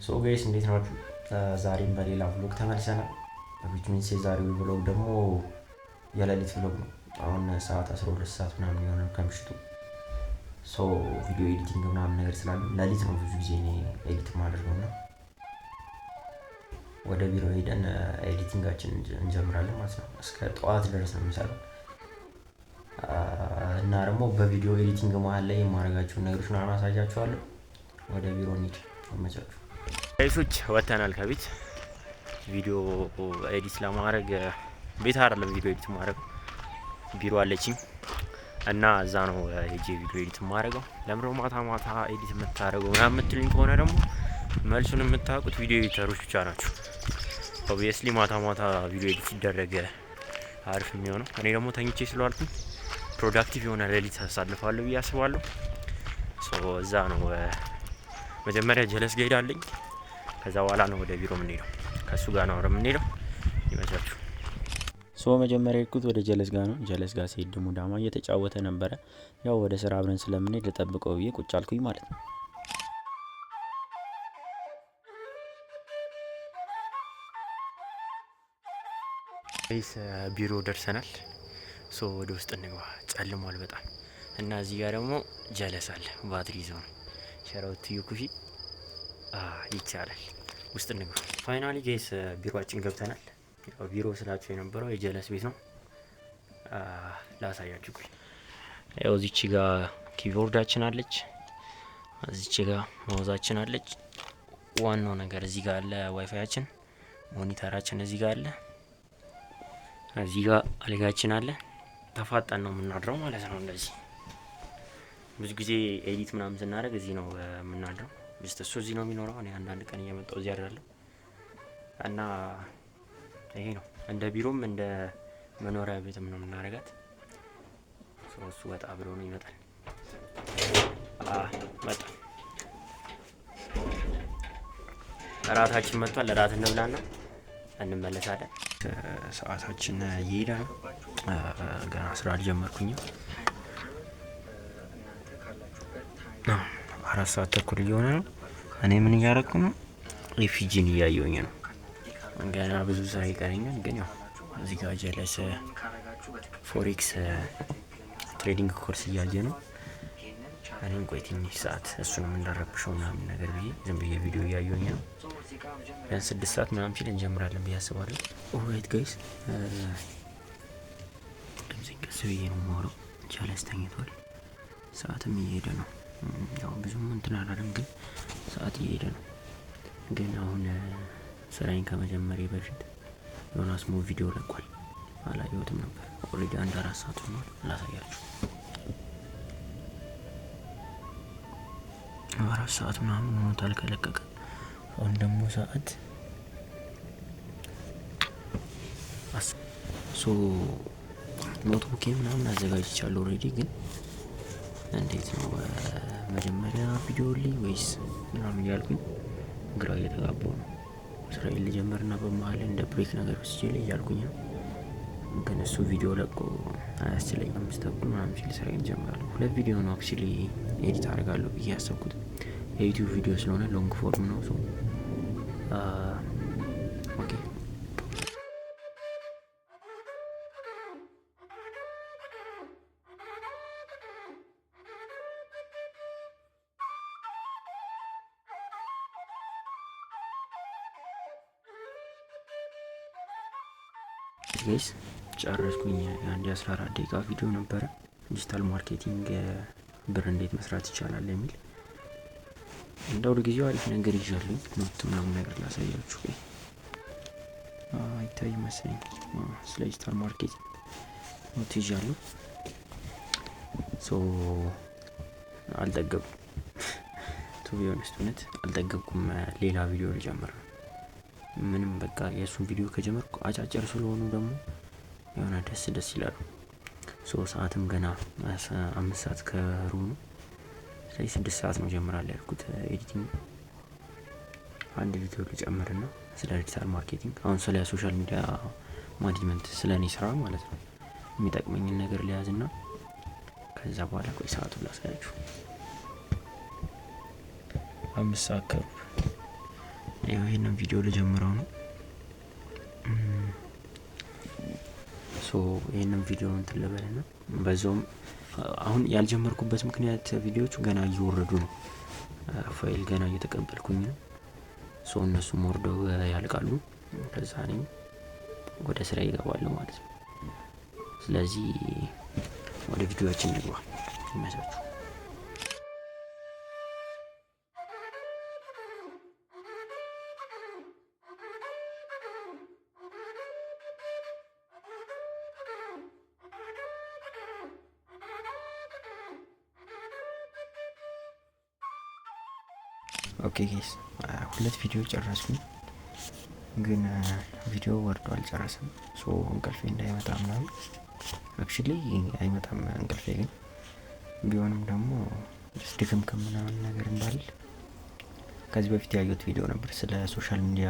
ሶ ጋይስ እንዴት ናችሁ? ዛሬም በሌላ vlog ተመልሰናል። which means የዛሬው vlog ደግሞ የሌሊት vlog ነው። አሁን ሰዓት 12 ሰዓት ምናምን የሆነ ከምሽቱ ሶ ቪዲዮ ኤዲቲንግ ምናምን ነገር ስላለ ሌሊት ነው ብዙ ጊዜ እኔ ኤዲት ማድረግና ወደ ቢሮ ሄደን ኤዲቲንጋችን እንጀምራለን ማለት ነው። እስከ ጠዋት ድረስ ነው የምንሰራው እና ደግሞ በቪዲዮ ኤዲቲንግ መሀል ላይ የማደርጋቸውን ነገሮች ምናምን አሳያችኋለሁ። ወደ ቢሮ እንሂድ። አመቻችሁ ጋይሶች ወተናል ከቤት ቪዲዮ ኤዲት ለማድረግ ቤት አይደለም ቪዲዮ ኤዲት ማድረግ ቢሮ አለችኝ እና እዛ ነው ሄጄ ቪዲዮ ኤዲት ማድረገው። ለምሮ ማታ ኤዲት የምታደርገው ምናምን የምትሉኝ ከሆነ ደግሞ መልሱን የምታውቁት ቪዲዮ ኤዲተሮች ብቻ ናቸው። ኦብቪየስሊ ማታ ቪዲዮ ኤዲት ሲደረግ አሪፍ የሚሆነው እኔ ደግሞ ተኝቼ ስለዋልኩኝ ፕሮዳክቲቭ የሆነ ሌሊት አሳልፋለሁ ብዬ አስባለሁ። ሶ እዛ ነው መጀመሪያ ጀለስ ጋር ሄዳለኝ። ከዛ በኋላ ነው ወደ ቢሮ የምንሄደው። ከሱ ጋር ነው የምንሄደው። ይመቻችሁ። ሶ መጀመሪያ የሄድኩት ወደ ጀለስ ጋር ነው። ጀለስ ጋር ሲሄድ ደግሞ ዳማ እየተጫወተ ነበረ። ያው ወደ ስራ አብረን ስለምንሄድ ልጠብቀው ብዬ ቁጭ አልኩኝ ማለት ነው። ቢሮ ደርሰናል። ሶ ወደ ውስጥ እንግባ። ጨልሟል በጣም እና እዚህ ጋር ደግሞ ጀለስ አለ ባትሪ ይዞ ነው ሸራውት ይኩሺ ይቻላል። ውስጥ እንግባ። ፋይናሊ ጋይስ ቢሮአችን ገብተናል። ያው ቢሮ ስላችሁ የነበረው የጀለስ ቤት ነው። ላሳያችሁ። ያው እዚች ጋር ኪቦርዳችን አለች፣ እዚች ጋር ማውዛችን አለች። ዋናው ነገር እዚህ ጋር አለ ዋይፋያችን፣ ሞኒተራችን እዚህ ጋር አለ፣ እዚህ ጋር አልጋችን አለ። ተፋጠን ነው የምናድረው ማለት ነው። እንደዚህ ብዙ ጊዜ ኤዲት ምናምን ስናደርግ እዚህ ነው የምናድረው። ጀስት እሱ እዚህ ነው የሚኖረው። እኔ አንዳንድ ቀን እየመጣሁ እዚህ አድራለሁ እና ይሄ ነው እንደ ቢሮም እንደ መኖሪያ ቤትም ነው የምናደርጋት። እሱ ወጣ ብሎ ነው ይመጣል። መጣ እራታችን መጥቷል። እራት እንብላና እንመለሳለን። ሰዓታችን እየሄደ ነው። ገና ስራ አልጀመርኩኝም። 4 ሰዓት ተኩል እየሆነ ነው። እኔ ምን እያደረኩ ነው? ኤፊጂን እያየሁኝ ነው። ገና ብዙ ስራ ይቀረኛል። ግን ያው እዚህ ጋር ጀለስ ፎሬክስ ትሬዲንግ ኮርስ እያየ ነው። እኔም ቆይ ትንሽ ሰዓት እሱንም እንዳረብሸው ምናምን ነገር ብዬ ዝም ብዬ ቪዲዮ እያየሁኝ ነው። ቢያንስ 6 ሰዓት ምናምን ሲል እንጀምራለን ብዬ አስባለሁ። ኦራይት ጋይስ ድምፄን ቀስ ብዬ ነው የማወራው። ጀለስ ተኝቷል። ሰዓትም እየሄደ ነው። ያው ብዙም እንትን አላለም፣ ግን ሰዓት እየሄደ ነው። ግን አሁን ስራዬን ከመጀመሪያ በፊት ዮናስ ሞ ቪዲዮ ለቋል። አላየሁትም ነበር። ኦሬዲ 1-4 ሰዓት ሆኗል። ላሳያችሁ። 4 ሰዓት ምናምን ሆኖታል ከለቀቀ። አሁን ደግሞ ሰዓት ሶ ኖትቡክ ምናምን አዘጋጅቻለሁ ኦሬዲ። ግን እንዴት ነው መጀመሪያ ቪዲዮ ላይ ወይስ ምናምን እያልኩኝ ግራ እየተጋባሁ ነው። ስራዬን ልጀምርና በመሀል እንደ ብሬክ ነገር ወስጄ ላይ እያልኩኝ ነው። ግን እሱ ቪዲዮ ለቆ አያስችለኝም። 5 ተኩል ምናምን ሲል ስራዬን ጀምራለሁ። 2 ቪዲዮ ነው አክቹሊ ኤዲት አደርጋለሁ ብዬ ያሰብኩት። የዩቲዩብ ቪዲዮ ስለሆነ ሎንግ ፎርም ነው። ሶ ኦኬ ጋይስ ጨረስኩኝ። አንድ 14 ደቂቃ ቪዲዮ ነበረ። ዲጂታል ማርኬቲንግ ብር እንዴት መስራት ይቻላል የሚል እንደው ለጊዜው አሪፍ ነገር ይዣለሁ። ኖት ምናምን ነገር ላሳያችሁ። አይታይ መሰለኝ። ስለ ዲጂታል ማርኬቲንግ ኖት ይዣለሁ። ሶ አልጠገብኩም። ቱ ቢ ኦነስት እውነት አልጠገብኩም። ሌላ ቪዲዮ ልጀምር ነው። ምንም በቃ የእሱን ቪዲዮ ከጀመርኩ አጫጭር ስለሆኑ ደግሞ የሆነ ደስ ይላሉ። ሶ ሰዓትም ገና 5 ሰዓት ከሩብ ነው። ስለዚህ 6 ሰዓት ነው ጀምራለሁ ያልኩት ኤዲቲንግ። አንድ ቪዲዮ ልጨምርና ስለ ዲጂታል ማርኬቲንግ፣ አሁን ስለ ሶሻል ሚዲያ ማኔጅመንት፣ ስለ እኔ ስራ ማለት ነው የሚጠቅመኝን ነገር ሊያዝና ከዛ በኋላ ቆይ ሰዓቱን ላሳያችሁ። 5 ሰዓት ከሩብ ይሄንን ቪዲዮ ልጀምረው ነው። ይሄንን ቪዲዮ እንትን ልበልና በዛውም አሁን ያልጀመርኩበት ምክንያት ቪዲዮቹ ገና እየወረዱ ነው። ፋይል ገና እየተቀበልኩኝ ነው። እነሱም ወርደው ያልቃሉ። ከዛ እኔም ወደ ስራ ይገባሉ ማለት ነው። ስለዚህ ወደ ቪዲዮአችን እንግባ። ይመቻችሁ። ኦኬ ጋይስ 2 ቪዲዮ ጨረስኩኝ፣ ግን ቪዲዮ ወርዶ አልጨረሰም። እንቅልፌ እንዳይመጣ ምናምን አክቹሊ አይመጣም እንቅልፌ፣ ግን ቢሆንም ደግሞ ድክምክም ምናምን ነገር እንዳለ ከዚህ በፊት ያየሁት ቪዲዮ ነበር ስለ ሶሻል ሚዲያ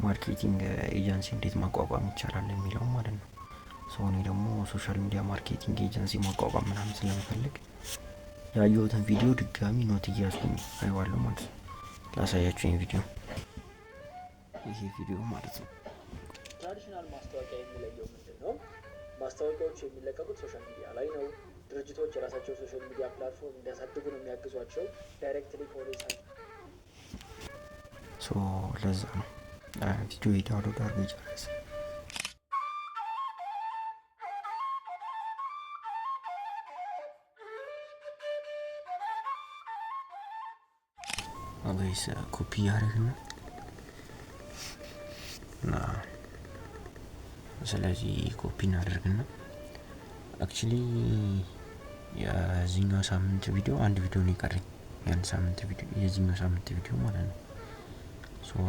ማርኬቲንግ ኤጀንሲ እንዴት ማቋቋም ይቻላል የሚለው ማለት ነው። እኔ ደግሞ ሶሻል ሚዲያ ማርኬቲንግ ኤጀንሲ ማቋቋም ምናምን ስለምፈልግ ያየሁትን ቪዲዮ ድጋሚ ኖት እያዝኩኝ አይዋለሁ ማለት ነው። ላሳያችሁ ይሄን ቪዲዮ። ይሄ ቪዲዮ ማለት ነው ትራዲሽናል ማስታወቂያ የሚለየው ምንድን ነው? ማስታወቂያዎች የሚለቀቁት ሶሻል ሚዲያ ላይ ነው። ድርጅቶች የራሳቸው ሶሻል ሚዲያ ፕላትፎርም እንዲያሳድጉ ነው የሚያግዟቸው። ዳይሬክትሊ ፖሊስ ለዛ ነው ቪዲዮ ዳውንሎድ አድርጎ ይጨርስ። አበይስ ኮፒ ያደርግና ስለዚህ ኮፒ እናደርግና አክቹሊ የዚህኛው ሳምንት ቪዲዮ አንድ ቪዲዮ ነው የቀረኝ። ያን ሳምንት ቪዲዮ የዚህኛው ሳምንት ቪዲዮ ማለት ነው።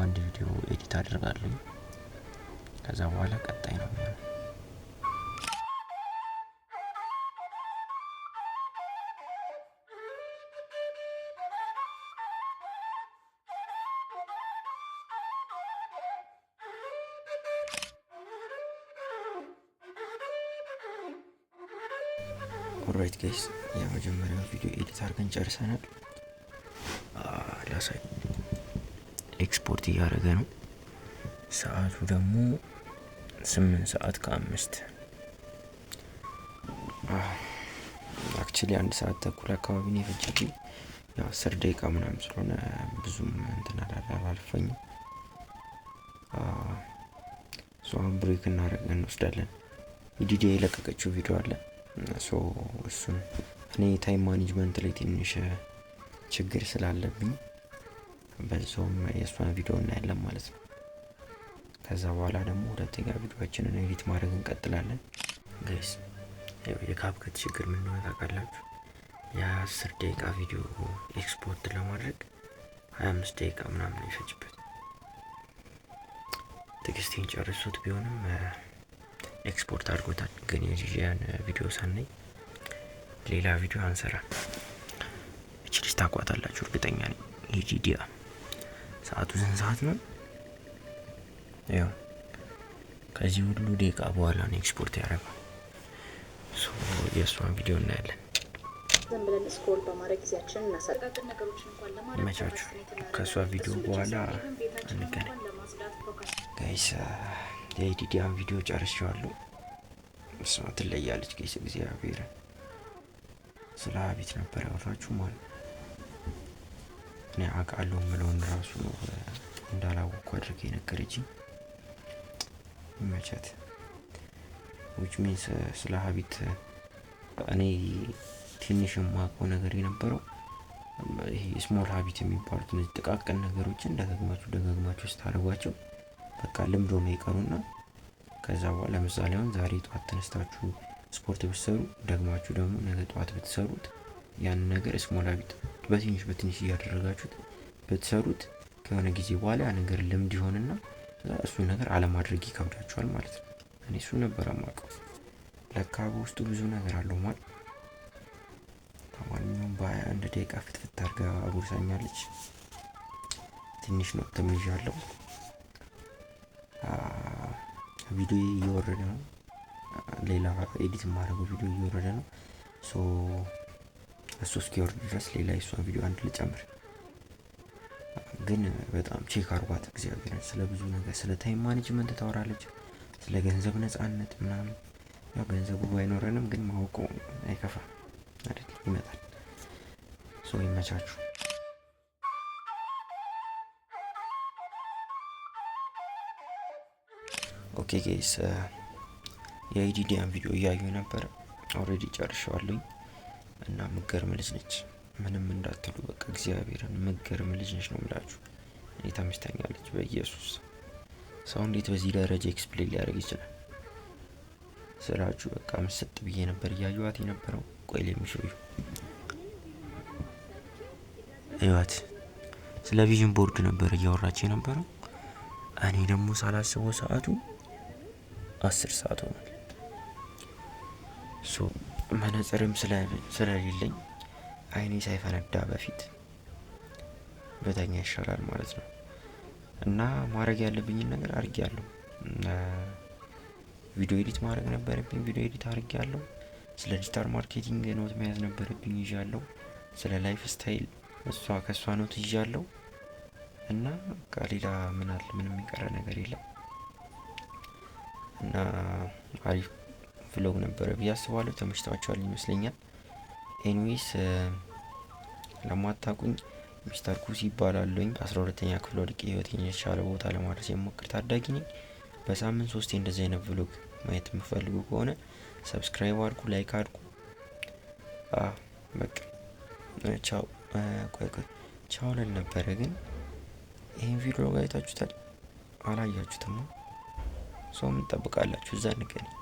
አንድ ቪዲዮ ኤዲት አደርጋለሁ። ከዛ በኋላ ቀጣይ ነው የሚሆነው። ኦልራይት ጋይስ የመጀመሪያው ቪዲዮ ኤዲት አድርገን ጨርሰናል። ላሳይ ኤክስፖርት እያደረገ ነው። ሰዓቱ ደግሞ 8:05 አክቹሊ 1 ሰዓት ተኩል አካባቢ ነው የፈጀብኝ። ያው 10 ደቂቃ ምናምን ስለሆነ ብዙም እንትን አላልፈኝም። አሁን ብሬክ እናደርገን እንወስዳለን። ኢዲዲ የለቀቀችው ቪዲዮ አለ። እሱን እኔ ታይም ማኔጅመንት ላይ ትንሽ ችግር ስላለብኝ በዛውም የእሷን ቪዲዮ እናያለን ማለት ነው። ከዛ በኋላ ደግሞ ሁለተኛ ቪዲዮአችንን ኤዲት ማድረግ እንቀጥላለን። ጋይስ የካፕከት ችግር ምን ነው ታውቃላችሁ? የ10 ደቂቃ ቪዲዮ ኤክስፖርት ለማድረግ 25 ደቂቃ ምናምን ይፈጅበት። ትዕግስቴን ጨርሶት ቢሆንም ኤክስፖርት አድርጎታል። ግን የጂጂያን ቪዲዮ ሳናይ ሌላ ቪዲዮ አንሰራ። እቺ ልጅ ታቋታላችሁ እርግጠኛ ነኝ። የጂጂያ ሰዓቱ ስንት ሰዓት ነው? ያው ከዚህ ሁሉ ደቂቃ በኋላ ነው ኤክስፖርት ያደረገው። የእሷን ቪዲዮ እናያለን። ዝም ብለን ስክሮል በማድረግ ጊዜያችንን እናሳልፋለን። ነገሮችን እንኳን ለማድረግ መቻችሁ ከእሷ ቪዲዮ በኋላ እንገናኝ ጋይስ። የኢዲዲያን ቪዲዮ ጨርሼዋለሁ። እሷ ትለያለች ጋይስ። እግዚአብሔር ስለ ሀቢት ነበር ያወራችሁ ማለት እኔ አውቃለሁ የምለውን ራሱ ነው እንዳላወቅኩ አድርጌ ነገረችኝ። ይመቻት። which means ስለ ሀቢት እኔ ትንሽ የማውቀው ነገር የነበረው ይሄ ስሞል ሀቢት የሚባሉት እነዚህ ጥቃቅን ነገሮችን ደጋግማችሁ ስታደርጓቸው በቃ ልምዶ ነው ይቀሩና ከዛ በኋላ ለምሳሌ አሁን ዛሬ ጠዋት ተነስታችሁ ስፖርት ብትሰሩ ደግማችሁ ደግሞ ነገ ጠዋት ብትሰሩት ያን ነገር ስሞል ሀቢት በትንሽ እያደረጋችሁት ብትሰሩት ከሆነ ጊዜ በኋላ ያ ነገር ልምድ ይሆንና እሱን ነገር አለማድረግ ይከብዳችኋል ማለት ነው። እኔ እሱ ነበር የማውቀው። ለካ በውስጡ ብዙ ነገር አለው ማለት። ማንኛውም በ21 ደቂቃ ፍትፍት አድርጋ አጉርሳኛለች። ትንሽ ነው ተምዣለሁ። ቪዲዮ እየወረደ ነው። ሌላ ኤዲት የማደርገው ቪዲዮ እየወረደ ነው። እሱ እስኪወርድ ድረስ ሌላ የሷን ቪዲዮ አንድ ልጨምር። ግን በጣም ቼክ አርጓት እግዚአብሔርን። ስለ ብዙ ነገር ስለ ታይም ማኔጅመንት ታወራለች፣ ስለ ገንዘብ ነጻነት ምናምን። ያው ገንዘቡ ባይኖረንም ግን ማወቁ አይከፋም አይደል? ይመጣል። ሶ ይመቻችሁ። ኦኬ ጌስ የኢዲዲያን ቪዲዮ እያዩ ነበር። ኦልሬዲ ጨርሻለሁኝ እና ምገርም ልጅ ነች። ምንም እንዳትሉ በቃ እግዚአብሔርን ምገርም ልጅ ነች ነው የምላችሁ። እኔ ተመችታኛለች በኢየሱስ። ሰው እንዴት በዚህ ደረጃ ኤክስፕሌን ሊያደርግ ይችላል ስላችሁ በቃ ምስጥ ብዬ ነበር እያየኋት የነበረው። ቆይ ለሚሾዩ ህይወት ስለ ቪዥን ቦርድ ነበር እያወራች የነበረው። እኔ ደግሞ ሳላስበው ሰዓቱ 10 ሰዓት ሆኗል። ሶ መነጽርም ስለሌለኝ አይኔ ሳይፈነዳ በፊት በተኛ ይሻላል ማለት ነው። እና ማድረግ ያለብኝን ነገር አድርጌያለሁ። ቪዲዮ ኤዲት ማድረግ ነበረብኝ፣ ቪዲዮ ኤዲት አድርጌያለሁ። ስለ ዲጂታል ማርኬቲንግ ኖት መያዝ ነበረብኝ፣ ይዣለሁ። ስለ ላይፍ ስታይል ከእሷ ኖት ይዣለሁ። እና በቃ ሌላ ምን አለ? ምንም የሚቀረ ነገር የለም። እና አሪፍ ቭሎግ ነበረ ብዬ አስባለሁ። ተመችቷችኋል ይመስለኛል። ኤኒዌይስ ለማታውቁኝ ሚስተር ኩስ ይባላለሁኝ። 12ኛ ክፍል ወድቄ ህይወቴን የተሻለ ቦታ ለማድረስ የምሞክር ታዳጊ ነኝ። በሳምንት 3 እንደዚህ አይነት ቭሎግ ማየት የምፈልጉ ከሆነ ሰብስክራይብ አድርጉ፣ ላይክ አድርጉ። በቃ ቻው። ቆይ ቻው ልል ነበረ ግን ይህን ቪዲዮ አይታችሁታል? አላያችሁትም? ሰው ምን ትጠብቃላችሁ? እዛ እንገናኝ።